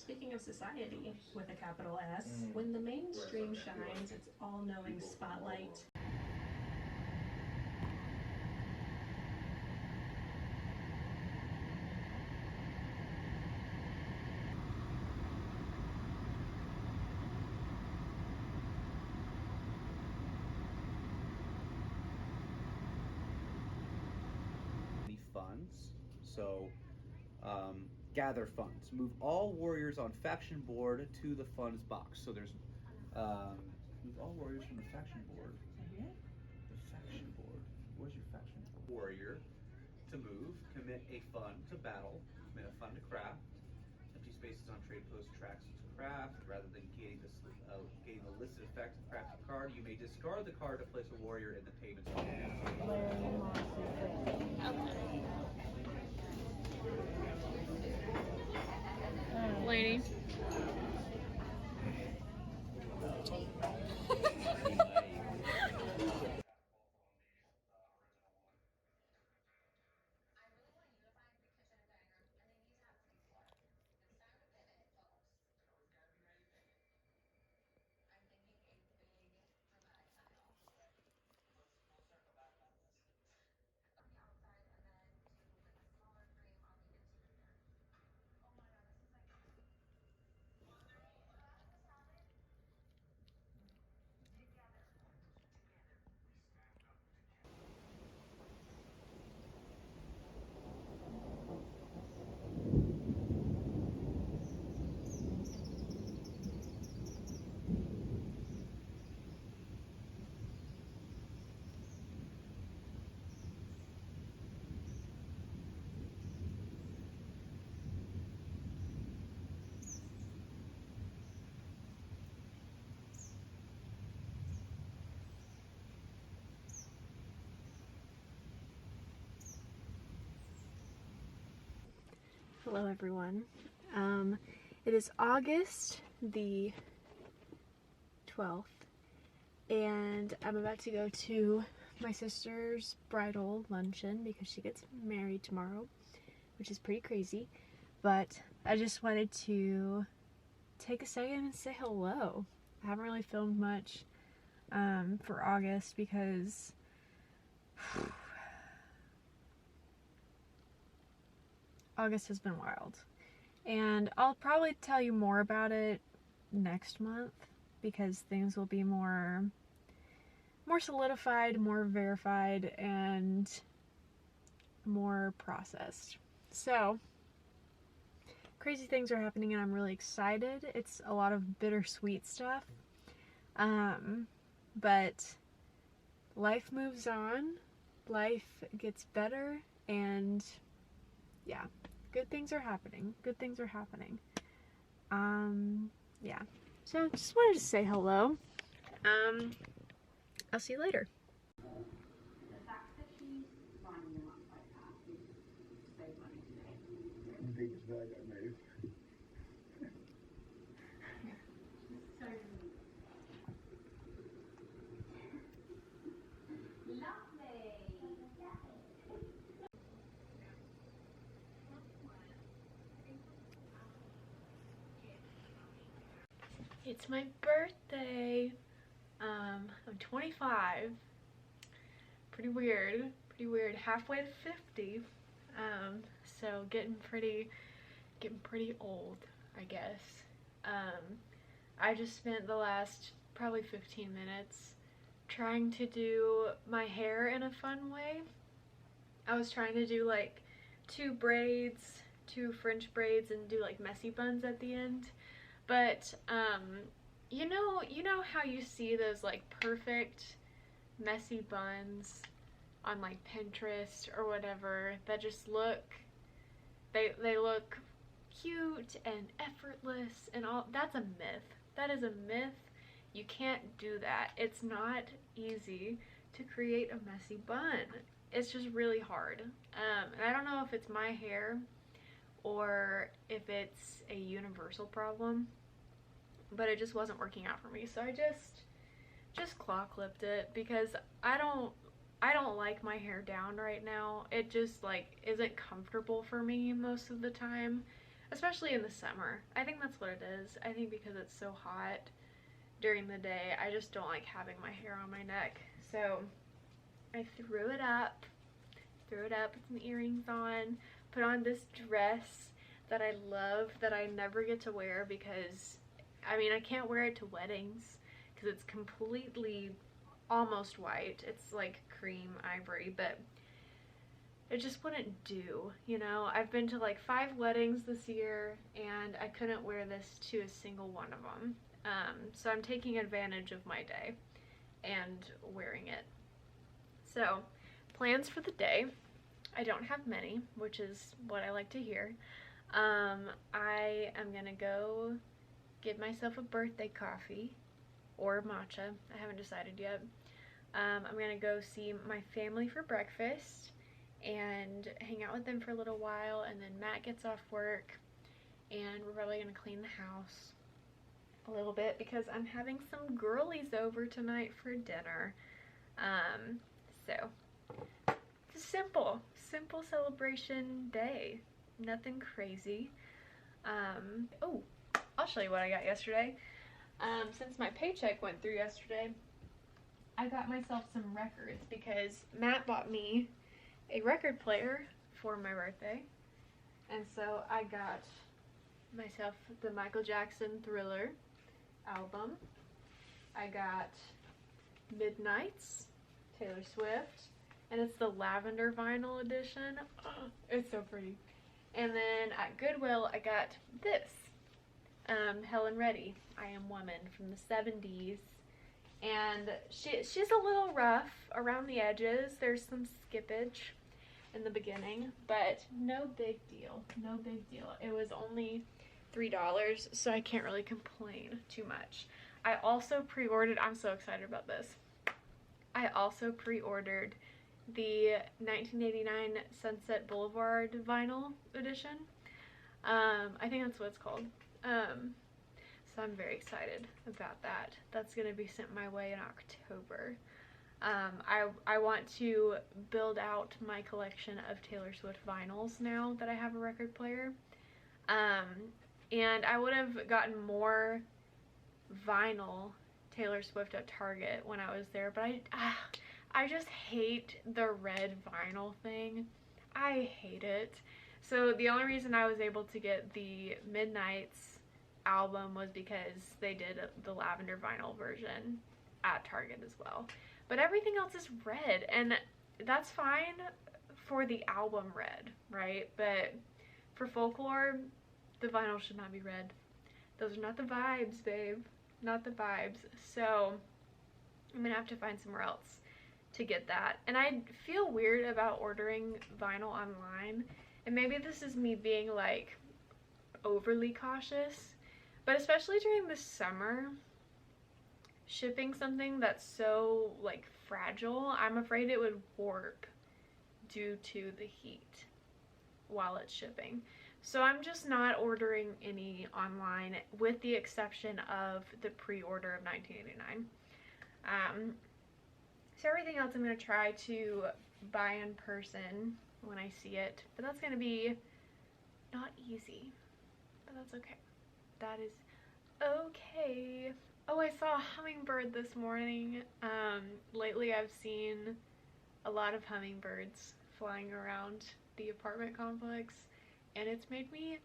Speaking of society with a capital S, when the mainstream shines its all-knowing spotlight. Funds. So gather funds. Move all warriors on faction board to the funds box. So there's move all warriors from the faction board. The faction board. Where's your faction board? Warrior to move. Commit a fund to battle. Commit a fund to craft. Empty spaces on trade post tracks to craft. Rather than gaining the listed effect of crafted card, you may discard the card to place a warrior in the pavement. Lady. Hello everyone. It is August the 12th and I'm about to go to my sister's bridal luncheon because she gets married tomorrow, which is pretty crazy, but I just wanted to take a second and say hello. I haven't really filmed much for August because August has been wild, and I'll probably tell you more about it next month because things will be more solidified, more verified, and more processed. So crazy things are happening and I'm really excited. It's a lot of bittersweet stuff, but life moves on, life gets better, and yeah, good things are happening. Good things are happening. Yeah. So just wanted to say hello. I'll see you later. The fact that she's running them up like that is so funny to me. The biggest bag I made. So lovely. It's my birthday. I'm 25. Pretty weird. Halfway to 50. So getting pretty old, I guess. I just spent the last probably 15 minutes trying to do my hair in a fun way. I was trying to do like two braids, two French braids, and do like messy buns at the end. But you know how you see those like perfect messy buns on like Pinterest or whatever that just look, they look cute and effortless and all. That's a myth. That is a myth. You can't do that. It's not easy to create a messy bun. It's just really hard. And I don't know if it's my hair or if it's a universal problem, but it just wasn't working out for me. So I just claw clipped it because I don't like my hair down right now. It just like isn't comfortable for me most of the time. especially in the summer. I think that's what it is. I think because it's so hot during the day, I just don't like having my hair on my neck. So I threw it up, put some earrings on, put on this dress that I love that I never get to wear because, I mean, I can't wear it to weddings because it's completely almost white. It's like cream ivory, but it just wouldn't do, you know? I've been to like 5 weddings this year and I couldn't wear this to a single one of them. So I'm taking advantage of my day and wearing it. So, plans for the day. I don't have many, which is what I like to hear. I am gonna go get myself a birthday coffee or matcha. I haven't decided yet. I'm gonna go see my family for breakfast and hang out with them for a little while, and then Matt gets off work and we're probably gonna clean the house a little bit because I'm having some girlies over tonight for dinner. So it's a simple celebration day, nothing crazy. Oh, I'll show you what I got yesterday. Since my paycheck went through yesterday, I got myself some records because Matt bought me a record player for my birthday, and so I got myself the Michael Jackson Thriller album. I got Midnights, Taylor Swift, and it's the lavender vinyl edition. Oh, it's so pretty. And then at Goodwill I got this, Helen Reddy, I Am Woman, from the 70s. And she's a little rough around the edges. There's some skippage in the beginning, but no big deal, no big deal. It was only $3, so I can't really complain too much. I also pre-ordered, I'm so excited about this, I also pre-ordered the 1989 Sunset Boulevard vinyl edition. I think that's what it's called. So I'm very excited about that. That's gonna be sent my way in October. I want to build out my collection of Taylor Swift vinyls now that I have a record player. And I would have gotten more vinyl Taylor Swift at Target when I was there, but I just hate the red vinyl thing. I hate it. So the only reason I was able to get the Midnights album was because they did the lavender vinyl version at Target as well. But everything else is red, and that's fine for the album red, right? But for Folklore, the vinyl should not be red. Those are not the vibes, babe. Not the vibes. So I'm gonna have to find somewhere else to get that. And I feel weird about ordering vinyl online, and maybe this is me being like overly cautious, but especially during the summer, shipping something that's so like fragile, I'm afraid it would warp due to the heat while it's shipping. So I'm just not ordering any online, with the exception of the pre-order of 1989. So everything else I'm going to try to buy in person when I see it, but that's going to be not easy, but that's okay. That is okay. Oh, I saw a hummingbird this morning. Lately I've seen a lot of hummingbirds flying around the apartment complex, and it's made me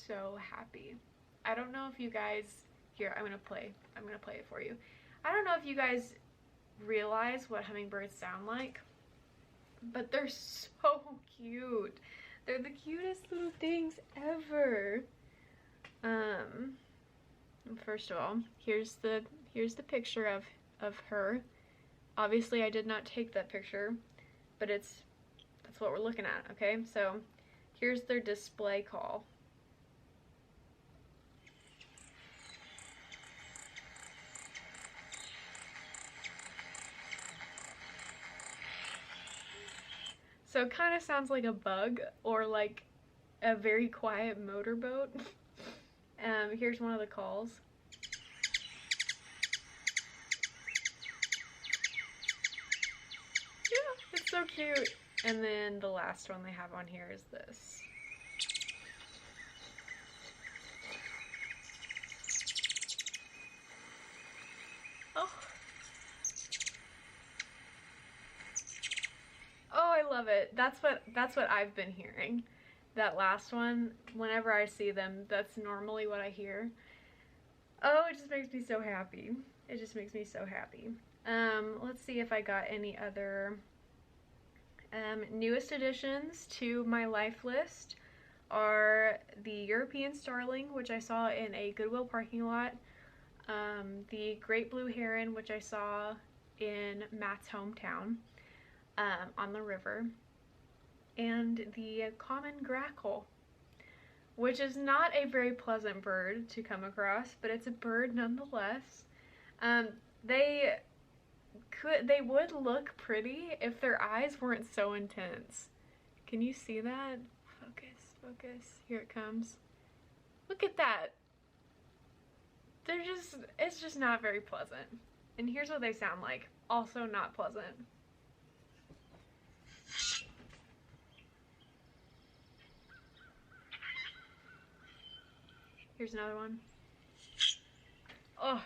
so happy. I don't know if you guys, here, I'm gonna play it for you. I don't know if you guys realize what hummingbirds sound like, but they're so cute. They're the cutest little things ever. First of all, here's the picture of her. Obviously I did not take that picture, but that's what we're looking at, okay? So here's their display call. So it kind of sounds like a bug or like a very quiet motorboat. Here's one of the calls. Yeah, it's so cute. And then the last one they have on here is this. love it. That's what I've been hearing. That last one, whenever I see them, that's normally what I hear. Oh, it just makes me so happy. It just makes me so happy. Let's see if I got any other newest additions to my life list are the European Starling, which I saw in a Goodwill parking lot, the Great Blue Heron, which I saw in Matt's hometown on the river, and the common grackle, which is not a very pleasant bird to come across, but it's a bird nonetheless. They would look pretty if their eyes weren't so intense. Can you see that? Focus. Here it comes. Look at that. It's just not very pleasant. And here's what they sound like. Also not pleasant. Here's another one. Oh.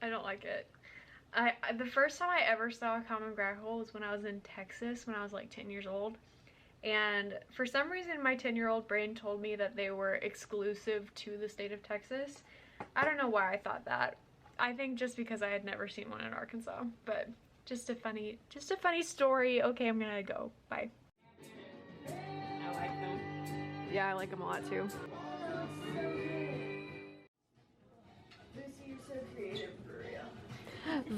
I don't like it. The first time I ever saw a common grackle was when I was in Texas when I was like 10 years old. And for some reason my 10-year-old brain told me that they were exclusive to the state of Texas. I don't know why I thought that. I think just because I had never seen one in Arkansas. But just a funny story. Okay, I'm gonna go. Bye. I like them. Yeah, I like them a lot too. Lucy, you're so creative for real.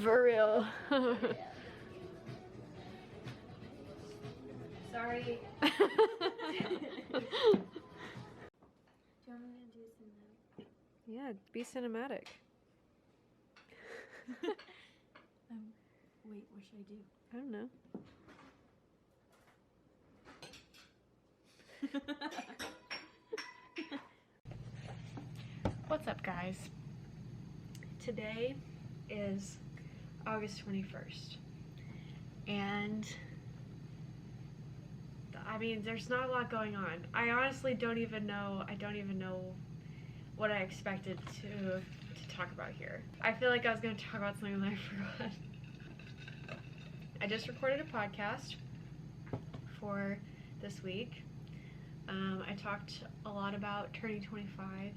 For real. Sorry. Do you want me to do some? Yeah, be cinematic. Wait, what should I do? I don't know. What's up, guys? Today is August 21st, and I mean, there's not a lot going on. I honestly don't even know what I expected to talk about here. I feel like I was going to talk about something that I forgot. I just recorded a podcast for this week. I talked a lot about turning 25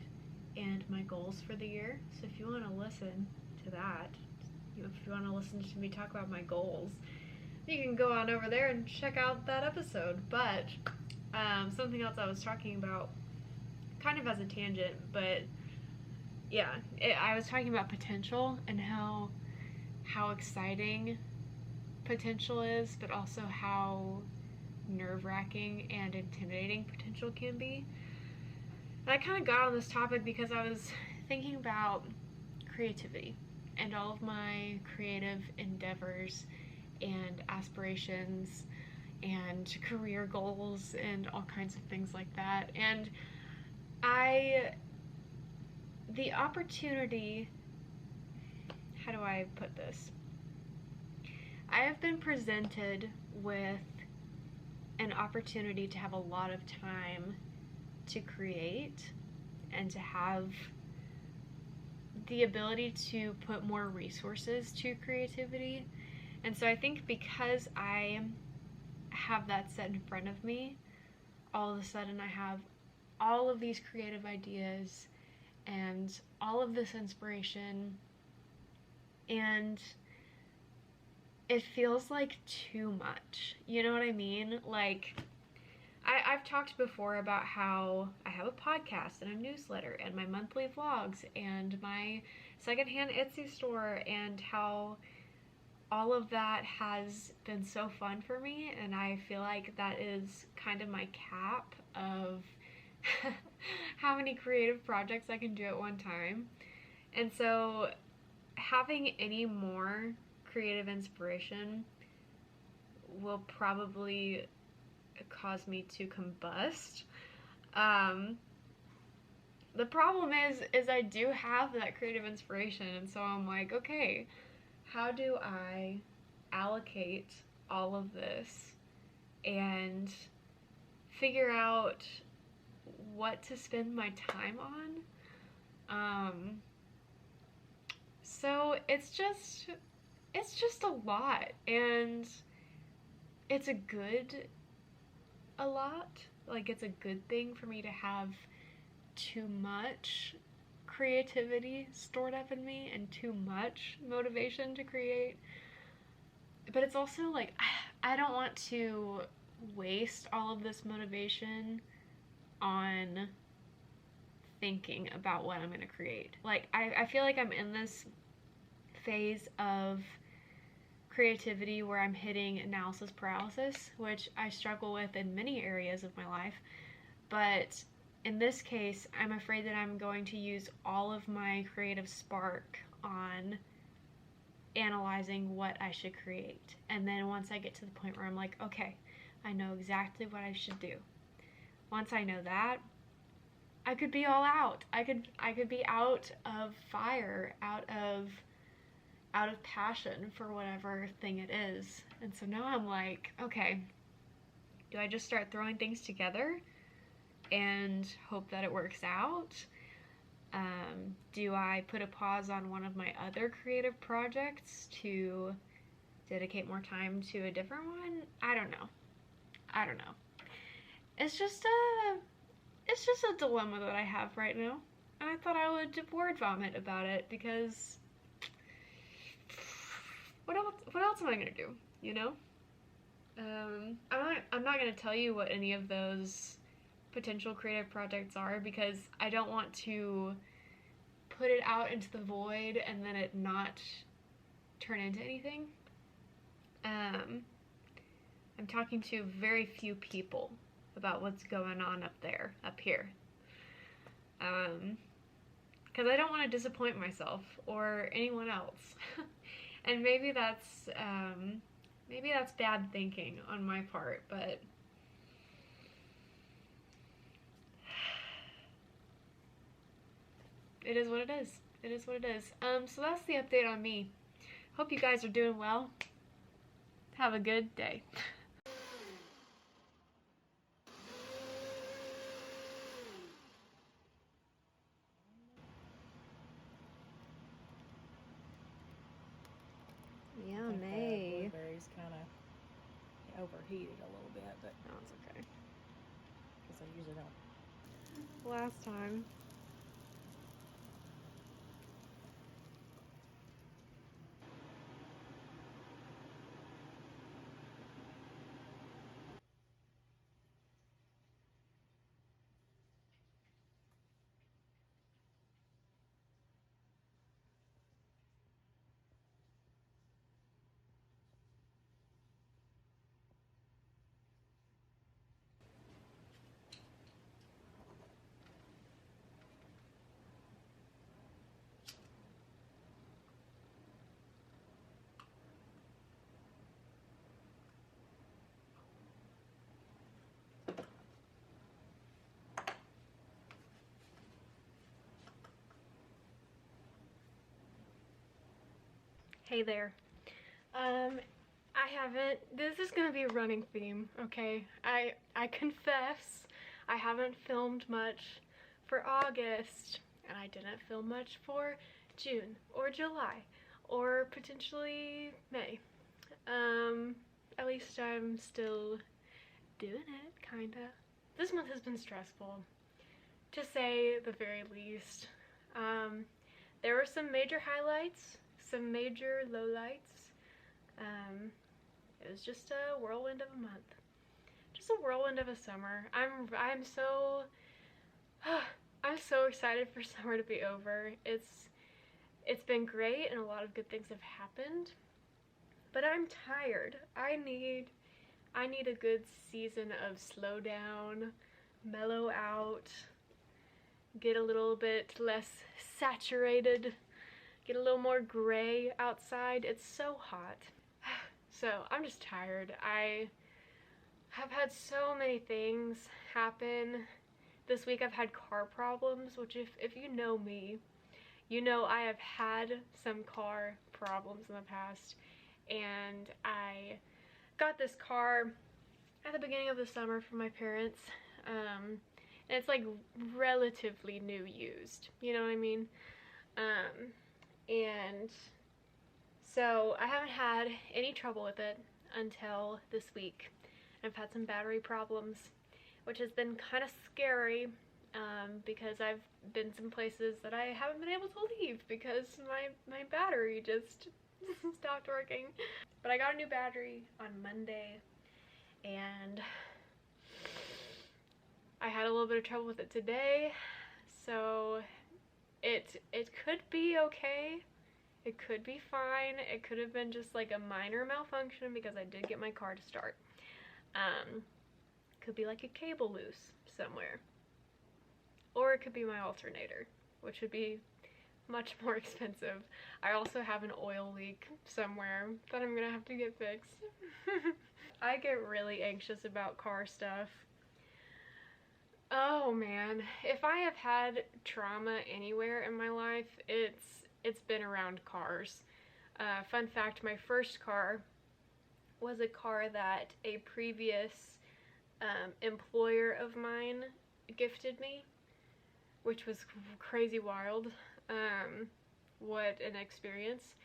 and my goals for the year. So if you want to listen to that, if you want to listen to me talk about my goals, you can go on over there and check out that episode. But something else I was talking about, kind of as a tangent, but yeah, I was talking about potential and how exciting potential is, but also how nerve-wracking and intimidating potential can be. And I kind of got on this topic because I was thinking about creativity and all of my creative endeavors and aspirations and career goals and all kinds of things like that. And the opportunity, how do I put this? I have been presented with an opportunity to have a lot of time to create and to have the ability to put more resources to creativity. And so I think because I have that set in front of me, all of a sudden I have all of these creative ideas and all of this inspiration, and it feels like too much. You know what I mean? Like, I've talked before about how I have a podcast and a newsletter and my monthly vlogs and my secondhand Etsy store, and how all of that has been so fun for me, and I feel like that is kind of my cap of how many creative projects I can do at one time. And so having any more creative inspiration will probably cause me to combust. The problem is I do have that creative inspiration, and so I'm like, okay, how do I allocate all of this and figure out what to spend my time on? So it's just it's just a lot, and it's a lot. Like, it's a good thing for me to have too much creativity stored up in me and too much motivation to create. But it's also like, I don't want to waste all of this motivation on thinking about what I'm going to create. Like, I feel like I'm in this phase of creativity where I'm hitting analysis paralysis, which I struggle with in many areas of my life. But in this case, I'm afraid that I'm going to use all of my creative spark on analyzing what I should create. And then once I get to the point where I'm like, okay, I know exactly what I should do. Once I know that, I could be all out. I could be out of fire, out of passion for whatever thing it is. And so now I'm like, okay, do I just start throwing things together and hope that it works out? Do I put a pause on one of my other creative projects to dedicate more time to a different one? I don't know. It's just a dilemma that I have right now. And I thought I would word vomit about it because what else am I gonna do, you know? I'm not gonna tell you what any of those potential creative projects are because I don't want to put it out into the void and then it not turn into anything. I'm talking to very few people about what's going on up here. Because I don't want to disappoint myself or anyone else. And maybe that's bad thinking on my part, but it is what it is. It is what it is. So that's the update on me. Hope you guys are doing well. Have a good day. Yeah, I think May. the blueberries kind of overheated a little bit, but No, it's okay. because I usually don't. Last time. Hey there. This is gonna be a running theme, okay? I confess I haven't filmed much for August, and I didn't film much for June, or July, or potentially May. At least I'm still doing it, kinda. This month has been stressful, to say the very least. There were some major highlights, some major lowlights. It was just a whirlwind of a month. Just a whirlwind of a summer. I'm so excited for summer to be over. It's been great and a lot of good things have happened. But I'm tired. I need a good season of slow down, mellow out, get a little bit less saturated, get a little more gray outside. It's so hot. So I'm just tired. I have had so many things happen. This week I've had car problems, which if you know me, you know I have had some car problems in the past. And I got this car at the beginning of the summer from my parents. And it's like relatively new used, you know what I mean? And So I haven't had any trouble with it until this week. I've had some battery problems, which has been kind of scary because I've been some places that I haven't been able to leave because my battery just stopped working. But I got a new battery on Monday, and I had a little bit of trouble with it today, so it could be okay. It could be fine. It could have been just like a minor malfunction because I did get my car to start. Could be like a cable loose somewhere. Or it could be my alternator, which would be much more expensive. I also have an oil leak somewhere that I'm gonna have to get fixed. I get really anxious about car stuff. Oh man, if I have had trauma anywhere in my life, it's been around cars. Fun fact, my first car was a car that a previous employer of mine gifted me, which was crazy wild. What an experience.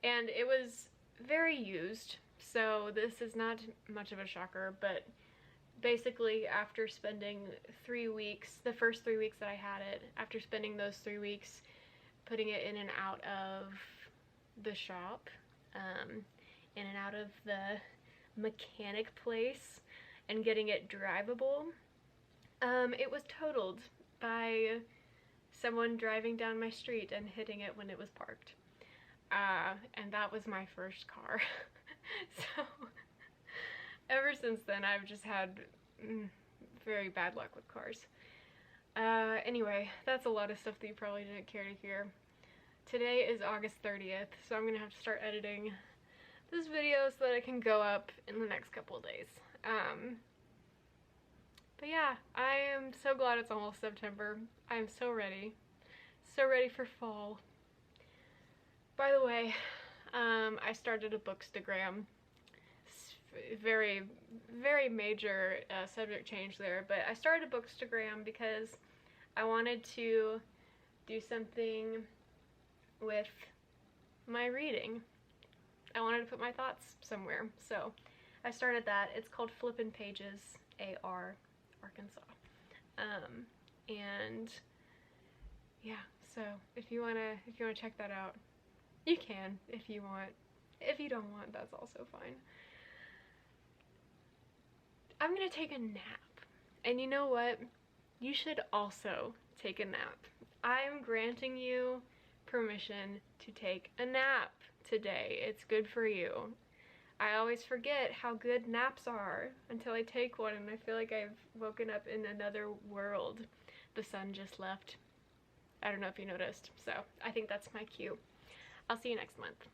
And it was very used, so this is not much of a shocker, but basically after spending 3 weeks, the first 3 weeks that I had it, after spending those 3 weeks putting it in and out of the shop, in and out of the mechanic place, and getting it drivable, it was totaled by someone driving down my street and hitting it when it was parked. And that was my first car. So ever since then I've just had very bad luck with cars. Anyway, that's a lot of stuff that you probably didn't care to hear. Today is August 30th, so I'm gonna have to start editing this video so that it can go up in the next couple of days. But yeah, I am so glad it's almost September. I am so ready for fall. By the way, I started a bookstagram. Very, very major subject change there, but I started a bookstagram because I wanted to do something with my reading. I wanted to put my thoughts somewhere, so I started that. It's called Flippin' Pages, AR, Arkansas. And yeah, so if you wanna check that out, you can if you want. If you don't want, that's also fine. I'm gonna take a nap, and you know what? You should also take a nap. I'm granting you permission to take a nap today. It's good for you. I always forget how good naps are until I take one, and I feel like I've woken up in another world. The sun just left. I don't know if you noticed, so I think that's my cue. I'll see you next month.